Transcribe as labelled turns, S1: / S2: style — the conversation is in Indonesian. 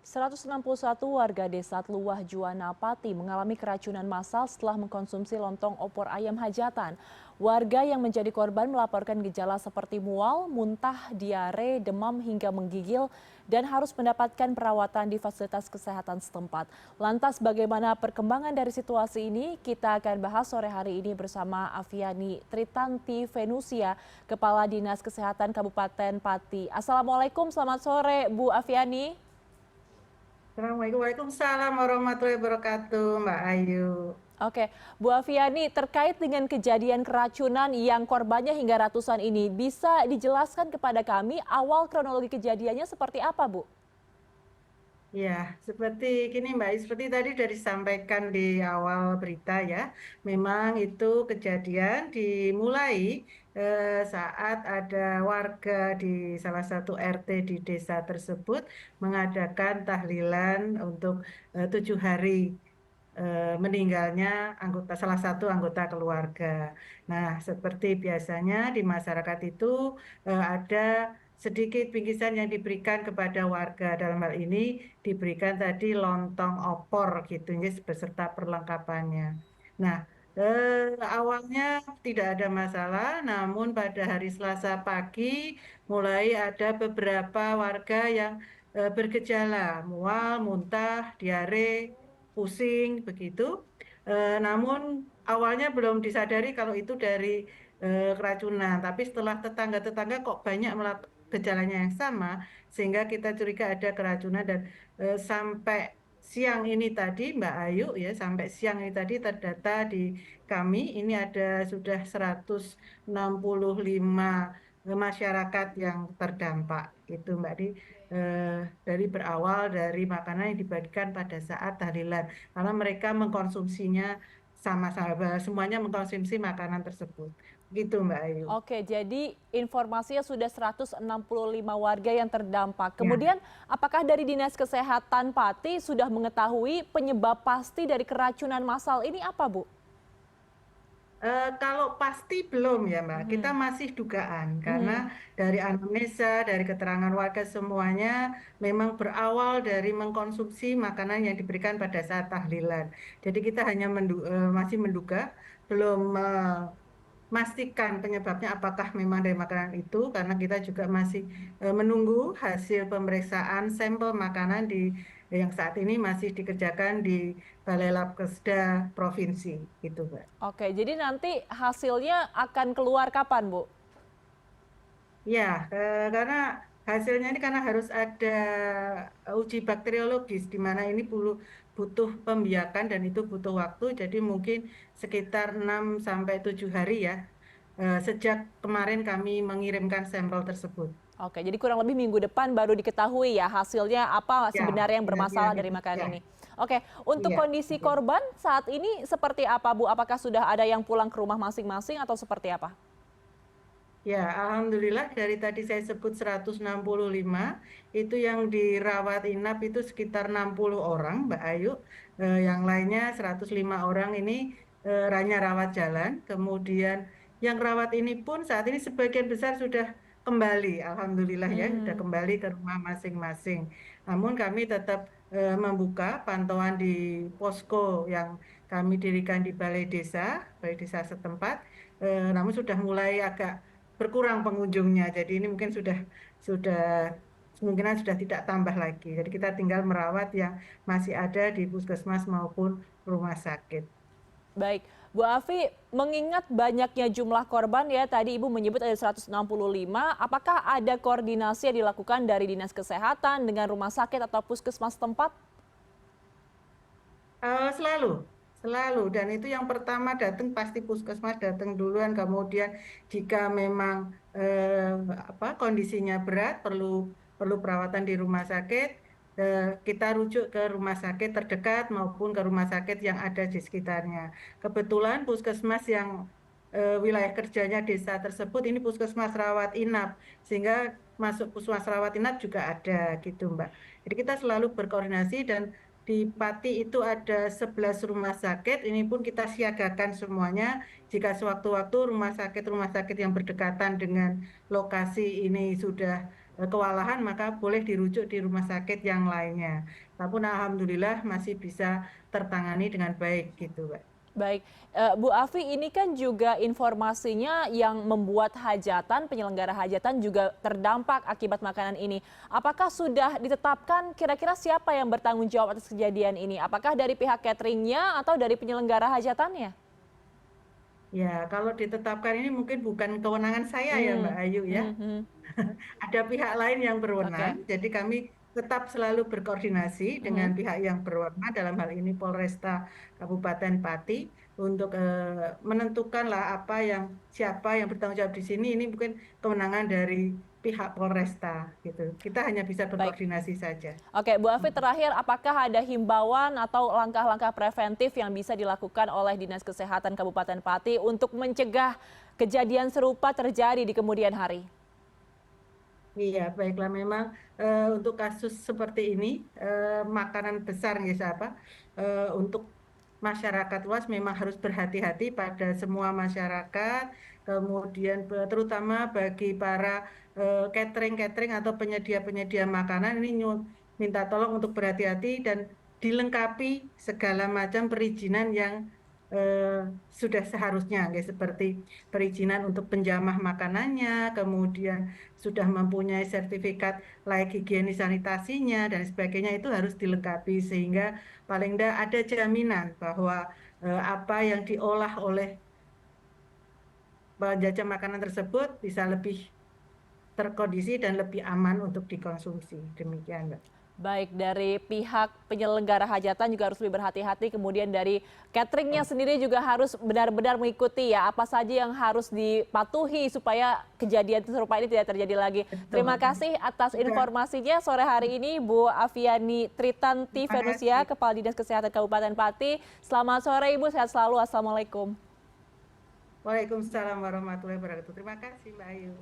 S1: 161 warga desa Tluwah Juwana Pati mengalami keracunan massal setelah mengkonsumsi lontong opor ayam hajatan. Warga yang menjadi korban melaporkan gejala seperti mual, muntah, diare, demam hingga menggigil dan harus mendapatkan perawatan di fasilitas kesehatan setempat. Lantas bagaimana perkembangan dari situasi ini? Kita akan bahas sore hari ini bersama Afiani Tritanti Venusia, Kepala Dinas Kesehatan Kabupaten Pati. Assalamualaikum, selamat sore Bu Afiani.
S2: Assalamualaikum. Waalaikumsalam warahmatullahi wabarakatuh, Mbak Ayu.
S1: Oke, Bu Afiani, terkait dengan kejadian keracunan yang korbannya hingga ratusan ini, bisa dijelaskan kepada kami awal kronologi kejadiannya seperti apa, Bu?
S2: Ya, seperti gini Mbak, seperti tadi sudah disampaikan di awal berita ya, memang itu kejadian dimulai saat ada warga di salah satu RT di desa tersebut mengadakan tahlilan untuk 7 hari meninggalnya salah satu anggota keluarga. Nah, seperti biasanya di masyarakat itu ada sedikit bingkisan yang diberikan kepada warga. Dalam hal ini diberikan tadi lontong opor gitu ya beserta perlengkapannya. Nah, awalnya tidak ada masalah, namun pada hari Selasa pagi mulai ada beberapa warga yang bergejala mual, muntah, diare, pusing begitu. Namun awalnya belum disadari kalau itu dari keracunan, tapi setelah tetangga-tetangga kok banyak gejalanya yang sama, sehingga kita curiga ada keracunan dan sampai siang ini tadi, Mbak Ayu ya, sampai siang ini tadi terdata di kami ini ada sudah 165 masyarakat yang terdampak itu Mbak dari berawal dari makanan yang dibagikan pada saat tahlilan karena mereka mengkonsumsinya sama-sama semuanya mengkonsumsi makanan tersebut gitu Mbak Ayu.
S1: Oke, jadi informasinya sudah 165 warga yang terdampak.
S2: Ya.
S1: Kemudian, apakah dari Dinas Kesehatan Pati sudah mengetahui penyebab pasti dari keracunan massal ini apa, Bu?
S2: Kalau pasti belum ya Mbak, kita
S1: Mhm.
S2: masih dugaan karena
S1: Mhm.
S2: dari anamnesa, dari keterangan warga semuanya memang berawal dari mengkonsumsi makanan yang diberikan pada saat tahlilan. Jadi kita hanya masih menduga, belum memastikan penyebabnya apakah memang dari makanan itu karena kita juga masih menunggu hasil pemeriksaan sampel makanan yang saat ini masih dikerjakan di Balai Lab Kesda Provinsi gitu Mbak.
S1: Oke, jadi nanti hasilnya akan keluar kapan, Bu?
S2: Ya, karena hasilnya ini karena harus ada uji bakteriologis, di mana ini butuh pembiakan dan itu butuh waktu, jadi mungkin sekitar 6 sampai 7 hari ya, sejak kemarin kami mengirimkan sampel tersebut.
S1: Oke, jadi kurang lebih minggu depan baru diketahui ya hasilnya apa
S2: Ya,
S1: sebenarnya yang
S2: kira-kira
S1: bermasalah dari
S2: gitu.
S1: makanan
S2: Ya,
S1: ini. Oke, untuk
S2: iya.
S1: kondisi
S2: Betul.
S1: korban saat ini seperti apa, Bu? Apakah sudah ada yang pulang ke rumah masing-masing atau seperti apa?
S2: Ya, alhamdulillah dari tadi saya sebut 165, itu yang dirawat inap itu sekitar 60 orang, Mbak Ayu. Yang lainnya 105 orang ini hanya rawat jalan. Kemudian yang rawat ini pun saat ini sebagian besar sudah kembali, alhamdulillah ya, sudah
S1: Hmm.
S2: kembali ke rumah masing-masing. Namun kami tetap membuka pantauan di posko yang kami dirikan di Balai Desa setempat. Namun sudah mulai agak berkurang pengunjungnya. Jadi ini mungkin sudah kemungkinan sudah tidak tambah lagi. Jadi kita tinggal merawat yang masih ada di puskesmas maupun rumah sakit.
S1: Baik, Bu Afi, mengingat banyaknya jumlah korban ya, tadi Ibu menyebut ada 165, apakah ada koordinasi yang dilakukan dari Dinas Kesehatan dengan rumah sakit atau puskesmas tempat?
S2: Selalu, selalu. Dan itu yang pertama datang pasti puskesmas datang duluan. Kemudian jika memang kondisinya berat, perlu perawatan di rumah sakit, kita rujuk ke rumah sakit terdekat maupun ke rumah sakit yang ada di sekitarnya. Kebetulan puskesmas yang wilayah kerjanya desa tersebut ini puskesmas rawat inap, sehingga masuk puskesmas rawat inap juga ada gitu, Mbak. Jadi kita selalu berkoordinasi dan di Pati itu ada 11 rumah sakit, ini pun kita siagakan semuanya. Jika sewaktu-waktu rumah sakit yang berdekatan dengan lokasi ini sudah kewalahan maka boleh dirujuk di rumah sakit yang lainnya. Namun alhamdulillah masih bisa tertangani dengan baik gitu, Mbak.
S1: Baik, Bu Afi, ini kan juga informasinya yang membuat hajatan, penyelenggara hajatan juga terdampak akibat makanan ini. Apakah sudah ditetapkan kira-kira siapa yang bertanggung jawab atas kejadian ini? Apakah dari pihak cateringnya atau dari penyelenggara hajatannya?
S2: Ya, kalau ditetapkan ini mungkin bukan kewenangan saya ya, Mbak
S1: Hmm,
S2: Ayu ya.
S1: mhm,
S2: Ada pihak lain yang
S1: oke,
S2: berwenang, jadi kami tetap selalu berkoordinasi
S1: mhm.
S2: dengan pihak yang berwenang, dalam hal ini Polresta Kabupaten Pati, untuk menentukan lah siapa yang bertanggung jawab di sini. Ini mungkin kewenangan dari pihak Polresta gitu. Kita hanya bisa
S1: Baik.
S2: berkoordinasi saja.
S1: Oke, Bu Afi,
S2: Mm.
S1: terakhir apakah ada himbauan atau langkah-langkah preventif yang bisa dilakukan oleh Dinas Kesehatan Kabupaten Pati untuk mencegah kejadian serupa terjadi di kemudian hari?
S2: Iya, baiklah memang untuk kasus seperti ini makanan besar ya siapa untuk masyarakat luas memang harus berhati-hati pada semua masyarakat, kemudian terutama bagi para catering-catering atau penyedia-penyedia makanan ini minta tolong untuk berhati-hati dan dilengkapi segala macam perizinan yang eh, sudah seharusnya, kayak seperti perizinan untuk penjamah makanannya, kemudian sudah mempunyai sertifikat layak higienis sanitasinya dan sebagainya itu harus dilengkapi sehingga paling tidak ada jaminan bahwa apa yang diolah oleh penjajah makanan tersebut bisa lebih terkondisi dan lebih aman untuk dikonsumsi. Demikian, Mbak.
S1: Baik, dari pihak penyelenggara hajatan juga harus lebih berhati-hati, kemudian dari cateringnya sendiri juga harus benar-benar mengikuti ya apa saja yang harus dipatuhi supaya kejadian serupa ini tidak terjadi lagi. Terima
S2: Betul.
S1: kasih atas
S2: Sudah.
S1: informasinya sore hari ini Bu Afiani Tritanti
S2: Terima
S1: Venusia,
S2: kasih.
S1: Kepala Dinas Kesehatan Kabupaten Pati. Selamat sore Ibu, sehat selalu. Assalamualaikum.
S2: Waalaikumsalam warahmatullahi wabarakatuh. Terima kasih, Mbak Ayu.